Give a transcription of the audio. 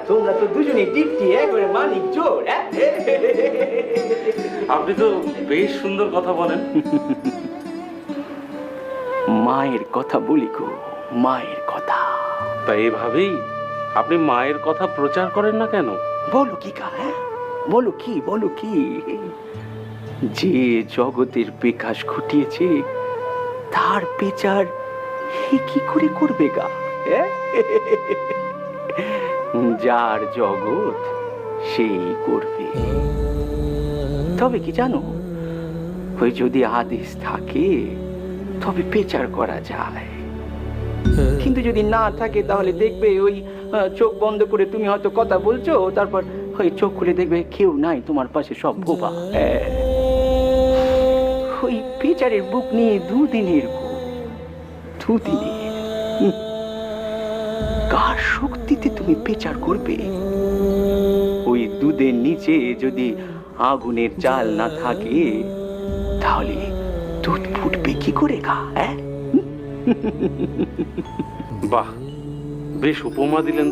তোমরা তো দুজনেই টিপটি একবারে মানিক জোর। আপনি তো বেশ সুন্দর কথা বলেন। মায়ের কথা বলি গো, মায়ের কথা। তাই এভাবেই আপনি মায়ের কথা প্রচার করেন না কেন? বলো কি কা, বলো কি, বলো কি? যে জগতের বিকাশ ঘটিয়েছে তার বিচার কি করে করবে গা? যার জগৎ সেই করবে। তবে কি জানো, ওই যদি আদেশ থাকে তবে বিচার করা যায়, কিন্তু যদি না থাকে তাহলে দেখবে ওই চোখ বন্ধ করে তুমি হয়তো কথা বলছো, তারপর ওই চোখ খুলে দেখবে কেউ নাই তোমার পাশে, সব বোবা। ওই বিচারের বুক নিয়ে দুদিনের কার শক্তিতে তুমি বিচার করবে? ওই দুধের নিচে যদি আগুনের চাল না থাকে তাহলে দুধ ফুটবে কি করে গা? বাহ, বেশ উপমা দিলেন।